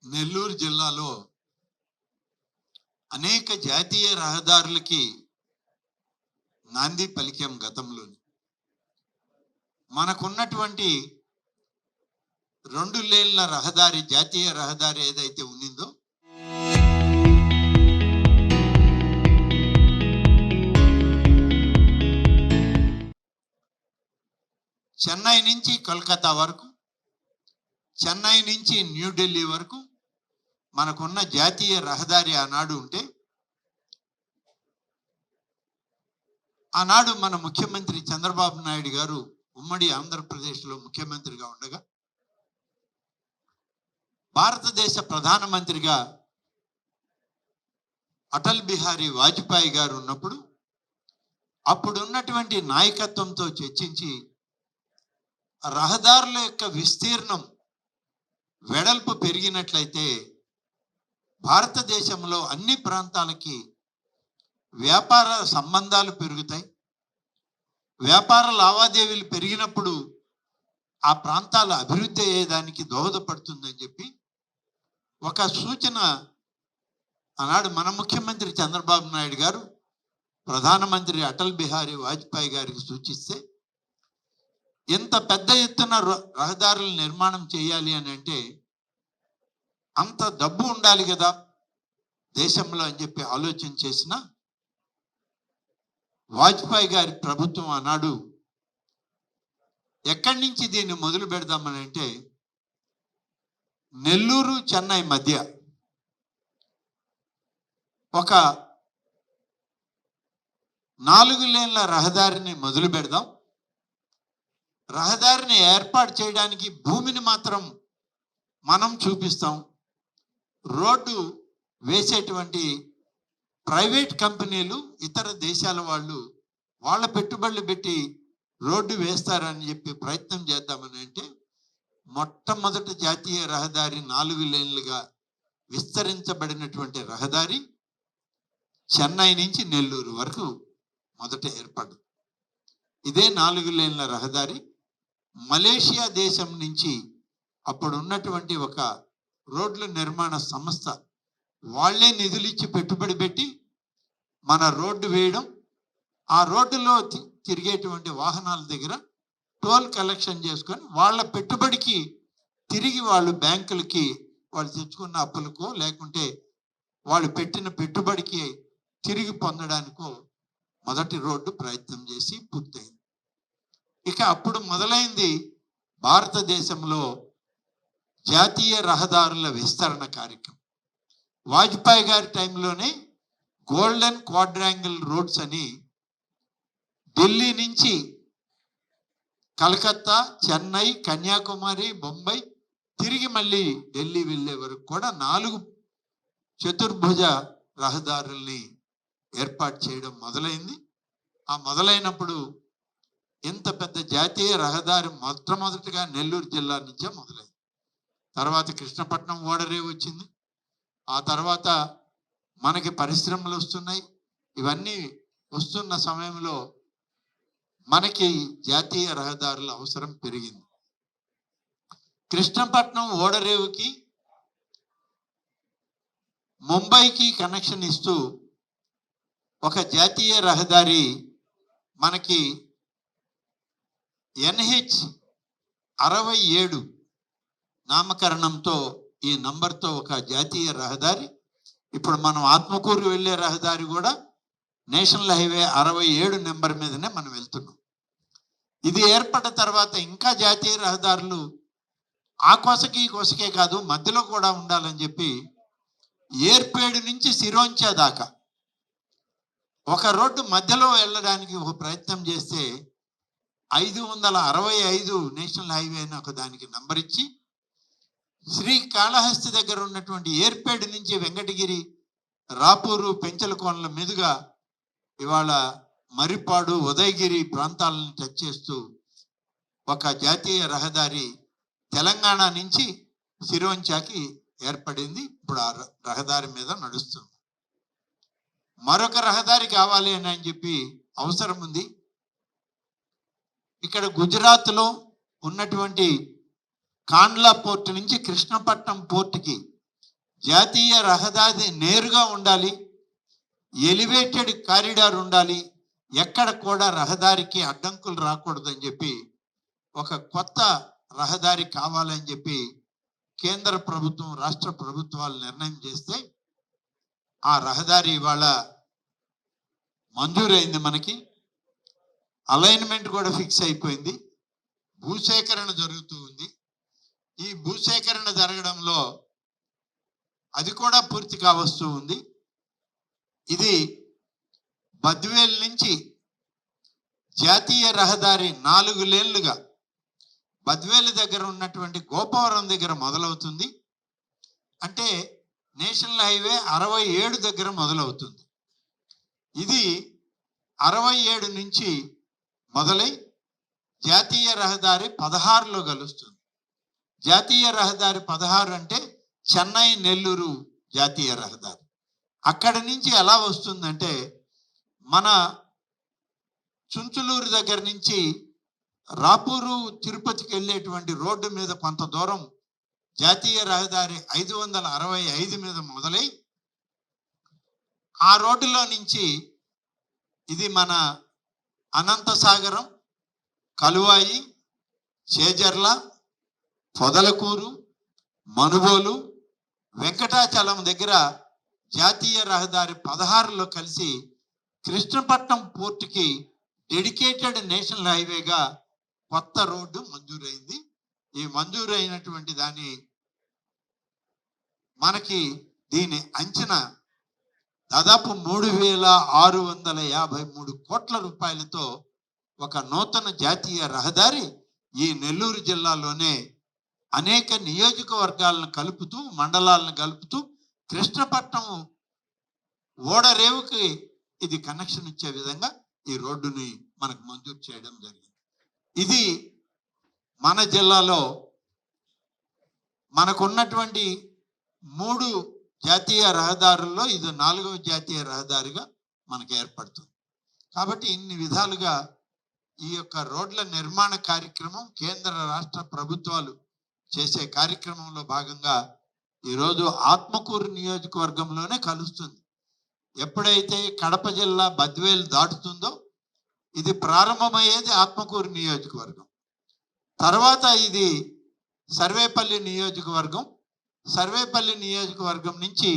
నెల్లూరు జిల్లాలో అనేక జాతీయ రహదారులకి నాంది పలికాం గతంలోని. మనకున్నటువంటి 2 లేన్ల రహదారి, జాతీయ రహదారి ఏదైతే ఉండిందో చెన్నై నుంచి కోల్కతా వరకు, చెన్నై నుంచి న్యూఢిల్లీ వరకు మనకున్న జాతీయ రహదారి ఆనాడు ఉంటే, ఆనాడు మన ముఖ్యమంత్రి చంద్రబాబు నాయుడు గారు ఉమ్మడి ఆంధ్రప్రదేశ్లో ముఖ్యమంత్రిగా ఉండగా, భారతదేశ ప్రధానమంత్రిగా అటల్ బిహారీ వాజ్పేయి గారు ఉన్నప్పుడు అప్పుడున్నటువంటి నాయకత్వంతో చర్చించి రహదారుల యొక్క విస్తీర్ణం వెడల్పు పెరిగినట్లయితే భారతదేశంలో అన్ని ప్రాంతాలకి వ్యాపార సంబంధాలు పెరుగుతాయి. వ్యాపార లావాదేవీలు పెరిగినప్పుడు ఆ ప్రాంతాల అభివృద్ధి అయ్యేదానికి దోహదపడుతుందని చెప్పి ఒక సూచన ఆనాడు మన ముఖ్యమంత్రి చంద్రబాబు నాయుడు గారు ప్రధానమంత్రి అటల్ బిహారీ వాజ్పేయి గారికి సూచిస్తే, ఇంత పెద్ద ఎత్తున రహదారుల నిర్మాణం చేయాలి అని అంటే అంత డబ్బు ఉండాలి కదా దేశంలో అని చెప్పి ఆలోచన చేసిన వాజ్పేయి గారి ప్రభుత్వం ఆనాడు ఎక్కడి నుంచి దీన్ని మొదలు పెడదామని అంటే, నెల్లూరు చెన్నై మధ్య ఒక 4 లేన్ల రహదారిని మొదలు పెడదాం. రహదారిని ఏర్పాటు చేయడానికి భూమిని మాత్రం మనం చూపిస్తాం. రోడ్డు వేసేటువంటి ప్రైవేట్ కంపెనీలు, ఇతర దేశాల వాళ్ళు వాళ్ళ పెట్టుబడులు పెట్టి రోడ్డు వేస్తారని చెప్పి ప్రయత్నం చేద్దామని అంటే, మొట్టమొదటి జాతీయ రహదారి 4 లేన్లుగా విస్తరించబడినటువంటి రహదారి చెన్నై నుంచి నెల్లూరు వరకు మొదట ఏర్పడు. ఇదే 4 లేన్ల రహదారి మలేషియా దేశం నుంచి అప్పుడు ఉన్నటువంటి ఒక రోడ్ల నిర్మాణ సంస్థ వాళ్ళే నిధులు ఇచ్చి పెట్టుబడి పెట్టి మన రోడ్డు వేయడం, ఆ రోడ్డులో తిరిగేటువంటి వాహనాల దగ్గర టోల్ కలెక్షన్ చేసుకొని వాళ్ళ పెట్టుబడికి తిరిగి వాళ్ళు బ్యాంకులకి వాళ్ళు తెచ్చుకున్న అప్పులకో లేకుంటే వాళ్ళు పెట్టిన పెట్టుబడికి తిరిగి పొందడానికో మొదటి రోడ్డు ప్రయత్నం చేసి పూర్తయింది. ఇక అప్పుడు మొదలైంది భారతదేశంలో జాతీయ రహదారుల విస్తరణ కార్యక్రమం. వాజ్పేయి గారి టైంలోనే గోల్డెన్ క్వాడ్రాంగిల్ రోడ్స్ అని ఢిల్లీ నుంచి కలకత్తా, చెన్నై, కన్యాకుమారి, బొంబాయి తిరిగి మళ్ళీ ఢిల్లీ వెళ్ళే వరకు కూడా 4 చతుర్భుజ రహదారుల్ని ఏర్పాటు చేయడం మొదలైంది. ఆ మొదలైనప్పుడు ఇంత పెద్ద జాతీయ రహదారి మొట్టమొదటిగా నెల్లూరు జిల్లా నుంచే మొదలైంది. తర్వాత కృష్ణపట్నం ఓడరేవు వచ్చింది. ఆ తర్వాత మనకి పరిశ్రమలు వస్తున్నాయి. ఇవన్నీ వస్తున్న సమయంలో మనకి జాతీయ రహదారుల అవసరం పెరిగింది. కృష్ణపట్నం ఓడరేవుకి ముంబైకి కనెక్షన్ ఇస్తూ ఒక జాతీయ రహదారి మనకి NH 67 నామకరణంతో, ఈ నంబర్తో ఒక జాతీయ రహదారి. ఇప్పుడు మనం ఆత్మకూరు వెళ్ళే రహదారి కూడా నేషనల్ హైవే 67 నెంబర్ మీదనే మనం వెళ్తున్నాం. ఇది ఏర్పడ్డ తర్వాత ఇంకా జాతీయ రహదారులు ఆ కోసకి ఈ కోసకే కాదు మధ్యలో కూడా ఉండాలని చెప్పి ఏర్పేడు నుంచి సిరోంచా దాకా ఒక రోడ్డు మధ్యలో వెళ్ళడానికి ఒక ప్రయత్నం చేస్తే 565 నేషనల్ హైవే అని ఒక దానికి నంబర్ ఇచ్చి, శ్రీకాళహస్తి దగ్గర ఉన్నటువంటి ఏర్పేడు నుంచి వెంకటగిరి, రాపూరు, పెంచలకోనల మీదుగా ఇవాళ మరిపాడు, ఉదయగిరి ప్రాంతాలను టచ్ చేస్తూ ఒక జాతీయ రహదారి తెలంగాణ నుంచి సిరోంచాకి ఏర్పడింది. ఇప్పుడు ఆ రహదారి మీద నడుస్తుంది. మరొక రహదారి కావాలి అని చెప్పి అవసరం ఉంది. ఇక్కడ గుజరాత్లో ఉన్నటువంటి కాండ్లా పోర్ట్ నుంచి కృష్ణపట్నం పోర్టుకి జాతీయ రహదారి నేరుగా ఉండాలి, ఎలివేటెడ్ కారిడార్ ఉండాలి, ఎక్కడ కూడా రహదారికి అడ్డంకులు రాకూడదని చెప్పి ఒక కొత్త రహదారి కావాలని చెప్పి కేంద్ర ప్రభుత్వం రాష్ట్ర ప్రభుత్వాలు నిర్ణయం చేస్తే ఆ రహదారి ఇవాళ మంజూరైంది. మనకి అలైన్మెంట్ కూడా ఫిక్స్ అయిపోయింది. భూసేకరణ జరుగుతూ ఉంది. ఈ భూసేకరణ జరగడంలో అది కూడా పూర్తి కావస్తూ ఉంది. ఇది బద్వేల్ నుంచి జాతీయ రహదారి 4 లేన్లుగా బద్వేలు దగ్గర ఉన్నటువంటి గోపవరం దగ్గర మొదలవుతుంది. అంటే నేషనల్ హైవే 67 దగ్గర మొదలవుతుంది. ఇది 67 నుంచి మొదలై జాతీయ రహదారి 16లో కలుస్తుంది. జాతీయ రహదారి 16 అంటే చెన్నై నెల్లూరు జాతీయ రహదారి. అక్కడి నుంచి ఎలా వస్తుందంటే మన చుంచులూరు దగ్గర నుంచి రాపూరు తిరుపతికి వెళ్ళేటువంటి రోడ్డు మీద కొంత దూరం జాతీయ రహదారి 565 మీద మొదలై ఆ రోడ్డులో నుంచి ఇది మన అనంతసాగరం, కలువాయి, చేజర్ల, పొదలకూరు, మనుబోలు, వెంకటాచలం దగ్గర జాతీయ రహదారి 16లో కలిసి కృష్ణపట్నం పోర్టుకి డెడికేటెడ్ నేషనల్ హైవేగా కొత్త రోడ్డు మంజూరైంది. ఈ మంజూరైనటువంటి దాని మనకి దీని అంచనా దాదాపు 3653 కోట్ల రూపాయలతో ఒక నూతన జాతీయ రహదారి ఈ నెల్లూరు జిల్లాలోనే అనేక నియోజకవర్గాలను కలుపుతూ, మండలాలను కలుపుతూ కృష్ణపట్నం ఓడరేవుకి ఇది కనెక్షన్ ఇచ్చే విధంగా ఈ రోడ్డుని మనకు మంజూరు చేయడం జరిగింది. ఇది మన జిల్లాలో మనకున్నటువంటి 3 జాతీయ రహదారుల్లో ఇది 4వ జాతీయ రహదారిగా మనకు ఏర్పడుతుంది. కాబట్టి ఇన్ని విధాలుగా ఈ యొక్క రోడ్ల నిర్మాణ కార్యక్రమం కేంద్ర రాష్ట్ర ప్రభుత్వాలు చేసే కార్యక్రమంలో భాగంగా ఈరోజు ఆత్మకూరు నియోజకవర్గంలోనే కలుస్తుంది. ఎప్పుడైతే కడప జిల్లా బద్వేలు దాటుతుందో ఇది ప్రారంభమయ్యేది ఆత్మకూరు నియోజకవర్గం. తర్వాత ఇది సర్వేపల్లి నియోజకవర్గం, సర్వేపల్లి నియోజకవర్గం నుంచి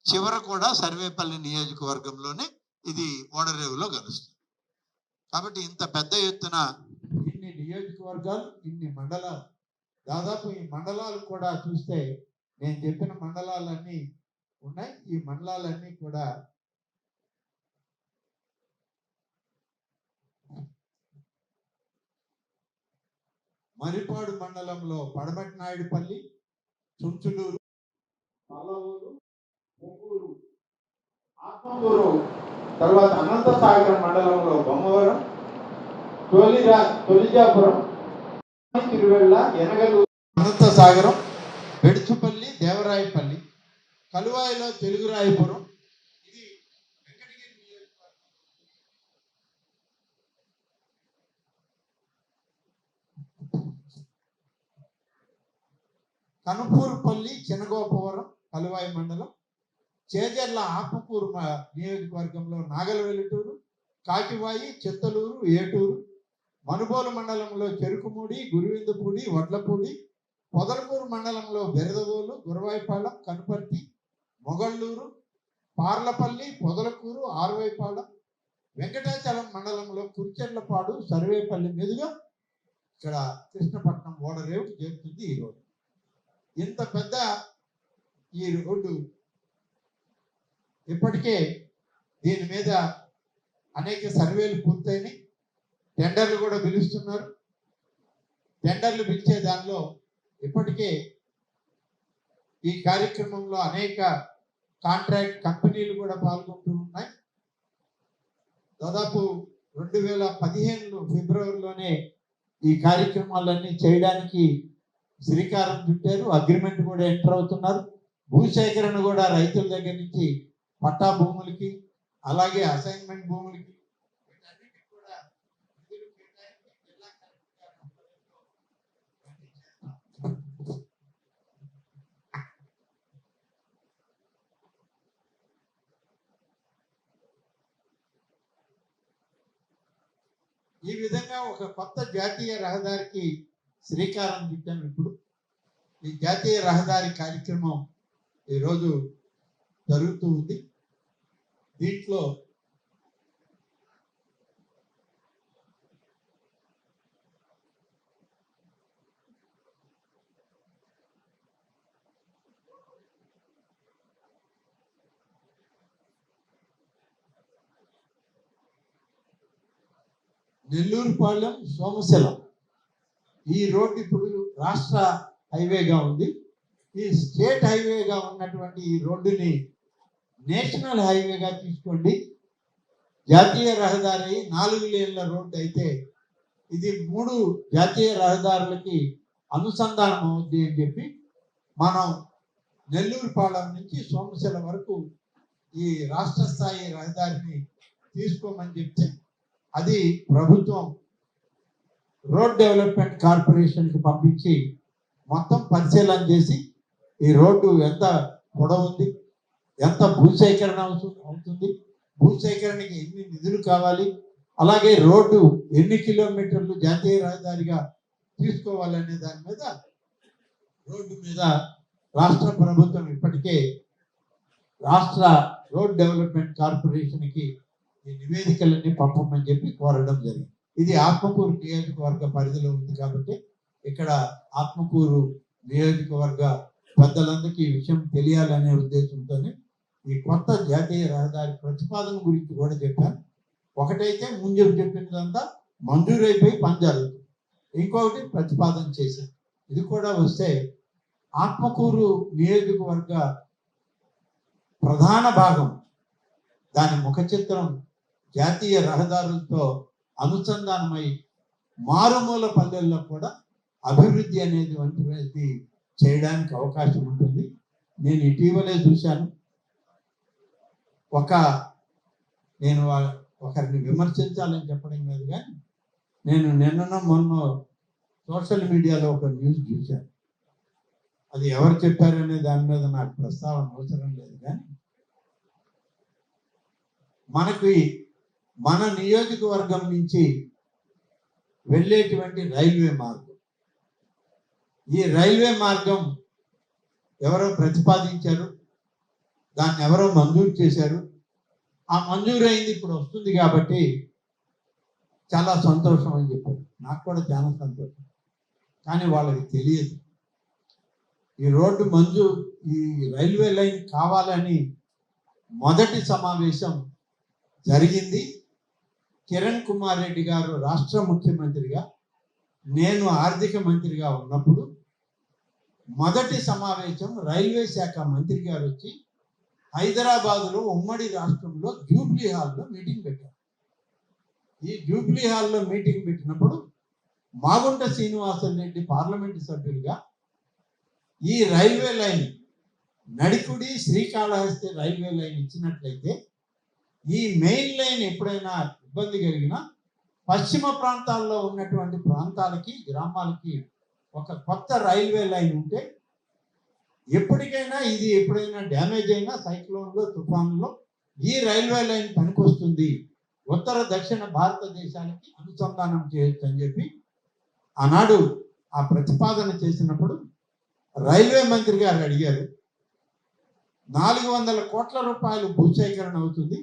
చివర కూడా సర్వేపల్లి నియోజకవర్గంలోనే ఇది ఓడరేవులో కలుస్తుంది. కాబట్టి ఇంత పెద్ద ఎత్తున ఇన్ని నియోజకవర్గాలు, ఇన్ని మండలాలు, దాదాపు ఈ మండలాలు కూడా చూస్తే నేను చెప్పిన మండలాలన్నీ ఉన్నాయి. ఈ మండలాలన్నీ కూడా మరిపాడు మండలంలో పడమటి నాయుడుపల్లి, చుంచులూరు, పల్లవూరు, పొంగూరు, ఆత్మకూరు, తర్వాత అనంతసాగరం మండలంలో బొమ్మవరం, తొలిజాపురం, తిరువెళ్ళ, ఎనగలూరు, అనంతసాగరం, బెడుచుపల్లి, దేవరాయపల్లి, కలువాయిలో తెలుగురాయపురం, ఇది వెంకటగిరి నియోజకవర్గం. కనుపూరుపల్లి, చినగోపవరం, కలువాయి మండలం, చేజర్ల ఆత్మకూరు నియోజకవర్గంలో నాగలవెల్లిటూరు, కాకివాయి, చిత్తలూరు, ఏటూరు, మనుబోలు మండలంలో చెరుకుమూడి, గురువిందపూడి, వడ్లపూడి, పొదలకూరు మండలంలో బెరదవోలు, గురవాయిపాలెం, కనుపర్తి, మొగళ్ళూరు, పార్లపల్లి, పొదలకూరు, ఆరువైపాలెం, వెంకటాచలం మండలంలో కుర్చెర్లపాడు, సర్వేపల్లి మీదుగా ఇక్కడ కృష్ణపట్నం ఓడరేవు చేరుతుంది ఈ రోడ్డు. ఇంత పెద్ద ఈ రోడ్డు ఇప్పటికే దీని మీద అనేక సర్వేలు పూర్తయినాయి. టెండర్లు కూడా పిలుస్తున్నారు. టెండర్లు పిలిచే దానిలో ఇప్పటికే ఈ కార్యక్రమంలో అనేక కాంట్రాక్ట్ కంపెనీలు కూడా పాల్గొంటూ ఉన్నాయి. దాదాపు 2015 ఫిబ్రవరిలోనే ఈ కార్యక్రమాలన్నీ చేయడానికి శ్రీకారం చుట్టారు. అగ్రిమెంట్ కూడా ఎంటర్ అవుతున్నారు. భూసేకరణ కూడా రైతుల దగ్గర నుంచి పట్టా భూములకి, అలాగే అసైన్మెంట్ భూములకి కూడా ఈ విధంగా ఒక కొత్త జాతీయ రహదారికి శ్రీకారం చుట్టాం. ఇప్పుడు ఈ జాతీయ రహదారి కార్యక్రమం ఈరోజు జరుగుతూ ఉంది. దీంట్లో నెల్లూరుపాలెం సోమశిల ఈ రోడ్డు ఇప్పుడు రాష్ట్ర హైవేగా ఉంది. ఈ స్టేట్ హైవేగా ఉన్నటువంటి ఈ రోడ్డుని నేషనల్ హైవేగా తీసుకోండి. జాతీయ రహదారి 4 లేన్ల రోడ్డు అయితే ఇది 3 జాతీయ రహదారులకి అనుసంధానం అవుద్ది అని చెప్పి మనం నెల్లూరుపాలెం నుంచి సోమశిల వరకు ఈ రాష్ట్ర స్థాయి రహదారిని తీసుకోమని చెప్తే అది ప్రభుత్వం రోడ్ డెవలప్మెంట్ కార్పొరేషన్కి పంపించి మొత్తం పరిశీలన చేసి ఈ రోడ్డు ఎంత పొడవుంది, ఎంత భూసేకరణ అవుతుంది, భూసేకరణకి ఎన్ని నిధులు కావాలి, అలాగే రోడ్డు ఎన్ని కిలోమీటర్లు జాతీయ రహదారిగా తీసుకోవాలనే దాని మీద రోడ్డు మీద రాష్ట్ర ప్రభుత్వం ఇప్పటికే రాష్ట్ర రోడ్ డెవలప్మెంట్ కార్పొరేషన్కి ఈ నివేదికలన్నీ పంపమని చెప్పి కోరడం జరిగింది. ఇది ఆత్మకూరు నియోజకవర్గ పరిధిలో ఉంది కాబట్టి ఇక్కడ ఆత్మకూరు నియోజకవర్గ పెద్దలందరికీ ఈ విషయం తెలియాలనే ఉద్దేశంతోనే ఈ కొత్త జాతీయ రహదారి ప్రతిపాదన గురించి కూడా చెప్పాను. ఒకటైతే ముందు చెప్పినదంతా మంజూరైపోయి పని జరుగుతుంది, ఇంకొకటి ప్రతిపాదన చేశాను. ఇది కూడా వస్తే ఆత్మకూరు నియోజకవర్గ ప్రధాన భాగం దాని ముఖ చిత్రం జాతీయ రహదారులతో అనుసంధానమై మారుమూల పల్లెల్లో కూడా అభివృద్ధి అనేది చేయడానికి అవకాశం ఉంటుంది. నేను ఇటీవలే చూశాను, నేను ఒకరిని విమర్శించాలని చెప్పడం లేదు, కానీ నేను మొన్న సోషల్ మీడియాలో ఒక న్యూస్ చూశాను. అది ఎవరు చెప్పారనే దాని మీద నాకు ప్రస్తావన అవసరం లేదు, కానీ మన నియోజకవర్గం నుంచి వెళ్ళేటువంటి రైల్వే మార్గం, ఈ రైల్వే మార్గం ఎవరో ప్రతిపాదించారు, దాన్ని ఎవరో మంజూరు చేశారు. ఆ మంజూరు అయింది, ఇప్పుడు వస్తుంది కాబట్టి చాలా సంతోషం అని చెప్పారు. నాకు కూడా చాలా సంతోషం, కానీ వాళ్ళకి తెలియదు ఈ రోడ్డు ఈ రైల్వే లైన్ కావాలని మొదటి సమావేశం జరిగింది. కిరణ్ కుమార్ రెడ్డి గారు రాష్ట్ర ముఖ్యమంత్రిగా, నేను ఆర్థిక మంత్రిగా ఉన్నప్పుడు మొదటి సమావేశం రైల్వే శాఖ మంత్రి గారు వచ్చి హైదరాబాదులో ఉమ్మడి రాష్ట్రంలో జూబ్లీ హాల్లో మీటింగ్ పెట్టారు. ఈ జూబ్లీ హాల్లో మీటింగ్ పెట్టినప్పుడు మాగుంట శ్రీనివాసరెడ్డి పార్లమెంటు సభ్యులుగా ఈ railway line Nadikudi Srikalahasti railway line ఇచ్చినట్లయితే ఈ మెయిన్ లైన్ ఎప్పుడైనా ఇబ్బంది కలిగినా పశ్చిమ ప్రాంతాల్లో ఉన్నటువంటి ప్రాంతాలకి గ్రామాలకి ఒక కొత్త రైల్వే లైన్ ఉంటే ఎప్పటికైనా ఇది ఎప్పుడైనా డ్యామేజ్ అయినా సైక్లోన్లో తుఫాన్లో ఈ రైల్వే లైన్ పనికొస్తుంది, ఉత్తర దక్షిణ భారతదేశానికి అనుసంధానం చేయొచ్చు అని చెప్పి ఆనాడు ఆ ప్రతిపాదన చేసినప్పుడు రైల్వే మంత్రి గారు అడిగారు. 400 కోట్ల రూపాయలు భూసేకరణ అవుతుంది.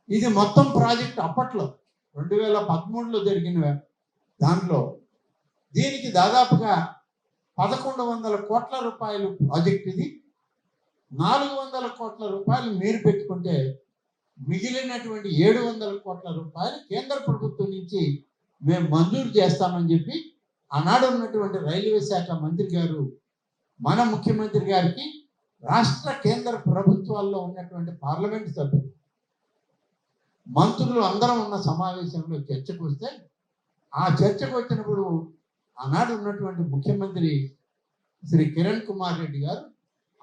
ఇది మొత్తం ప్రాజెక్ట్ అప్పట్లో 2013లో జరిగిన దాంట్లో దీనికి దాదాపుగా 1100 కోట్ల రూపాయలు ప్రాజెక్ట్. ఇది 400 కోట్ల రూపాయలు మీరు పెట్టుకుంటే మిగిలినటువంటి 700 కోట్ల రూపాయలు కేంద్ర ప్రభుత్వం నుంచి మేము మంజూరు చేస్తామని చెప్పి ఆనాడు ఉన్నటువంటి రైల్వే శాఖ మంత్రి గారు మన ముఖ్యమంత్రి గారికి రాష్ట్ర కేంద్ర ప్రభుత్వాల్లో ఉన్నటువంటి పార్లమెంట్ సభ్యులు మంత్రులు అందరం ఉన్న సమావేశంలో చర్చకు వస్తే ఆ చర్చకు వచ్చినప్పుడు ఆనాడు ఉన్నటువంటి ముఖ్యమంత్రి శ్రీ కిరణ్ కుమార్ రెడ్డి గారు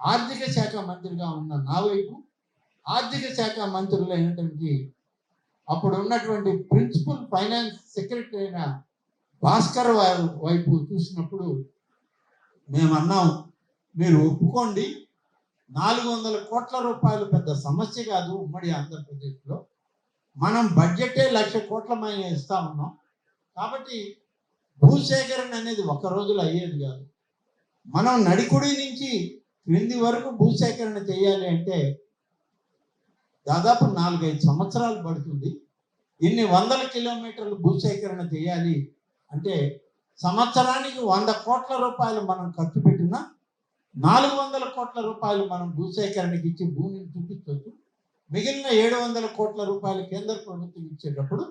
ఆర్థిక శాఖ మంత్రిగా ఉన్న నా వైపు, ఆర్థిక శాఖ మంత్రులు అయినటువంటి అప్పుడు ఉన్నటువంటి ప్రిన్సిపల్ ఫైనాన్స్ సెక్రటరీ అయిన భాస్కర్ వైపు చూసినప్పుడు మేము అన్నాం, మీరు ఒప్పుకోండి, 400 కోట్ల రూపాయలు పెద్ద సమస్య కాదు ఉమ్మడి ఆంధ్రప్రదేశ్లో, మనం బడ్జెటే 1,00,000 కోట్ల మనం ఇస్తా ఉన్నాం. కాబట్టి భూసేకరణ అనేది ఒక రోజులో అయ్యేది కాదు. మనం నడికుడి నుంచి క్రింది వరకు భూసేకరణ చేయాలి అంటే దాదాపు 4-5 సంవత్సరాలు పడుతుంది. ఇన్ని వందల కిలోమీటర్లు భూసేకరణ చేయాలి అంటే సంవత్సరానికి 100 కోట్ల రూపాయలు మనం ఖర్చు పెట్టినా 400 కోట్ల రూపాయలు మనం భూసేకరణకి ఇచ్చి భూమిని చూపించవచ్చు. మిగిలిన 700 కోట్ల రూపాయలు కేంద్ర ప్రభుత్వం ఇచ్చేటప్పుడు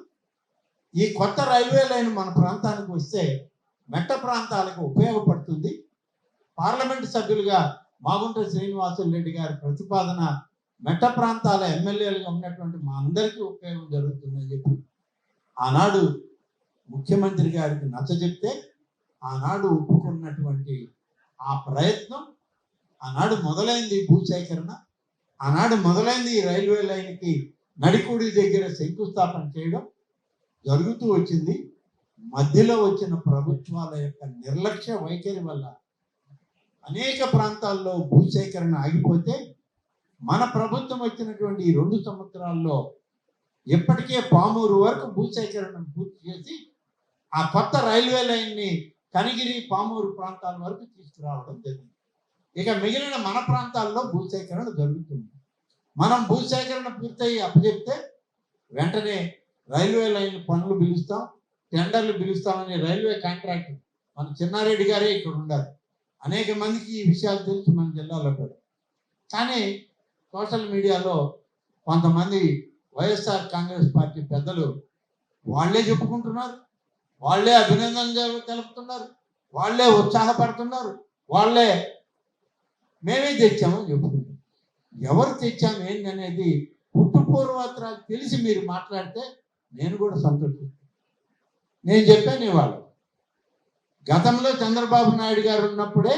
ఈ కొత్త రైల్వే లైన్ మన ప్రాంతానికి వస్తే మెట్ట ప్రాంతాలకు ఉపయోగపడుతుంది. పార్లమెంటు సభ్యులుగా మాగుంట శ్రీనివాసులు రెడ్డి గారి ప్రతిపాదన మెట్ట ప్రాంతాల ఎమ్మెల్యేలుగా ఉన్నటువంటి మా అందరికీ ఉపయోగం జరుగుతుందని చెప్పి ఆనాడు ముఖ్యమంత్రి గారికి నచ్చజెప్తే ఆనాడు ఒప్పుకున్నటువంటి ఆ ప్రయత్నం ఆనాడు మొదలైంది. భూసేకరణ ఆనాడు మొదలైంది. ఈ రైల్వే లైన్కి నడికుడి దగ్గర శంకుస్థాపన చేయడం జరుగుతూ వచ్చింది. మధ్యలో వచ్చిన ప్రభుత్వాల యొక్క నిర్లక్ష్య వైఖరి వల్ల అనేక ప్రాంతాల్లో భూసేకరణ ఆగిపోతే మన ప్రభుత్వం వచ్చినటువంటి ఈ 2 సంవత్సరాల్లో ఇప్పటికే పామూరు వరకు భూసేకరణ పూర్తి చేసి ఆ కొత్త రైల్వే లైన్ని కనిగిరి పామూరు ప్రాంతాల వరకు తీసుకురావడం జరిగింది. ఇక మిగిలిన మన ప్రాంతాల్లో భూసేకరణ జరుగుతుంది. మనం భూసేకరణ పూర్తయి అప్పచెప్తే వెంటనే రైల్వే లైన్ పనులు పిలుస్తాం, టెండర్లు పిలుస్తామని రైల్వే కాంట్రాక్ట్ మన చిన్నారెడ్డి గారే ఇక్కడ ఉండాలి. అనేక మందికి ఈ విషయాలు తెలుసు మన జిల్లాలో కూడా. కానీ సోషల్ మీడియాలో కొంతమంది వైఎస్ఆర్ కాంగ్రెస్ పార్టీ పెద్దలు వాళ్ళే చెప్పుకుంటున్నారు, వాళ్ళే అభినందనలు తెలుపుతున్నారు, వాళ్ళే ఉత్సాహపడుతున్నారు, వాళ్ళే మేమే తెచ్చామని చెప్పుకుంటారు. ఎవరు తెచ్చాము ఏంటనేది పుట్టుపూర్వత్రాలు తెలిసి మీరు మాట్లాడితే నేను కూడా సంతోషిస్తాను. నేను చెప్పాను ఇవాళ, గతంలో చంద్రబాబు నాయుడు గారు ఉన్నప్పుడే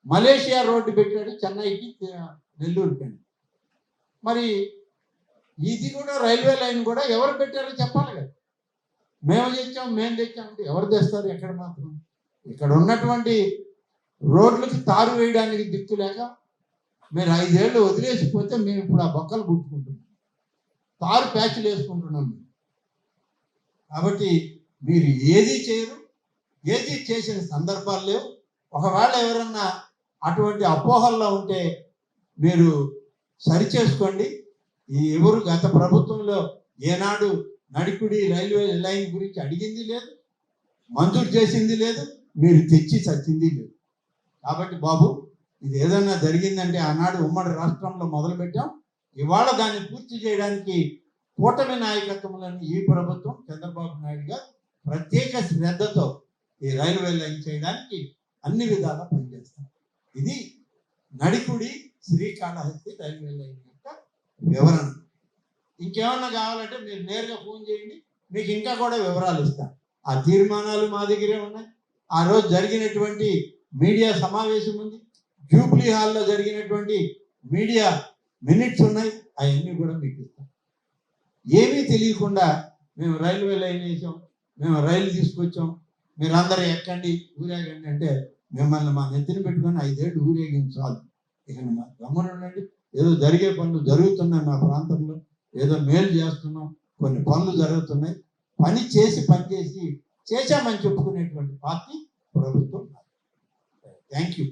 మలేషియా రోడ్డు పెట్టాడు చెన్నైకి నెల్లూరుకి. మరి ఇది కూడా రైల్వే లైన్ కూడా ఎవరు పెట్టారో చెప్పాలి కదా. మేము తెచ్చామంటే ఎవరు తెస్తారు? ఎక్కడ మాత్రం ఇక్కడ ఉన్నటువంటి రోడ్లకి తారు వేయడానికి దిక్కు లేక మీరు 5 ఏళ్ళు వదిలేసిపోతే మేము ఇప్పుడు ఆ బొక్కలు పుట్టుకుంటున్నాం, తారు ప్యాచ్లు వేసుకుంటున్నాం. కాబట్టి మీరు ఏది చేయరు, ఏది చేసిన సందర్భాలు లేవు. ఒకవేళ ఎవరన్నా అటువంటి అపోహల్లో ఉంటే మీరు సరిచేసుకోండి. ఎవరు గత ప్రభుత్వంలో ఏనాడు నడికుడి రైల్వే లైన్ గురించి అడిగింది లేదు, మంజూరు చేసింది లేదు, మీరు తెచ్చి చచ్చింది లేదు. కాబట్టి బాబు, ఇది ఏదన్నా జరిగిందంటే ఆనాడు ఉమ్మడి రాష్ట్రంలో మొదలుపెట్టాం. ఇవాళ దాన్ని పూర్తి చేయడానికి కూటమి నాయకత్వంలోని ఈ ప్రభుత్వం చంద్రబాబు నాయుడు గారు ప్రత్యేక శ్రద్ధతో ఈ రైల్వే లైన్ చేయడానికి అన్ని విధాలా పనిచేస్తాం. ఇది నడికుడి శ్రీకాళహస్తి రైల్వే లైన్ యొక్క వివరణ. ఇంకేమన్నా కావాలంటే మీరు నేరుగా ఫోన్ చేయండి, మీకు ఇంకా కూడా వివరాలు ఇస్తాను. ఆ తీర్మానాలు మా దగ్గరే ఉన్నాయి. ఆ రోజు జరిగినటువంటి మీడియా సమావేశం ఉంది, జూబ్లీ హాల్లో జరిగినటువంటి మీడియా మినిట్స్ ఉన్నాయి, అవన్నీ కూడా మీకు ఇస్తాం. ఏమీ తెలియకుండా మేము రైల్వే లైన్ వేసాం, మేము రైలు తీసుకొచ్చాం, మీరు అందరూ ఎక్కండి ఊరేగండి అంటే మిమ్మల్ని మా నెత్తిన పెట్టుకొని 5 ఏళ్ళు ఊరేగించాలి. ఇక మా గమ్మునండి, ఏదో జరిగే పనులు జరుగుతున్నాయి మా ప్రాంతంలో, ఏదో మేలు చేస్తున్నాం, కొన్ని పనులు జరుగుతున్నాయి, పని చేసి చేశామని చెప్పుకునేటువంటి పార్టీ ప్రభుత్వం. Thank you.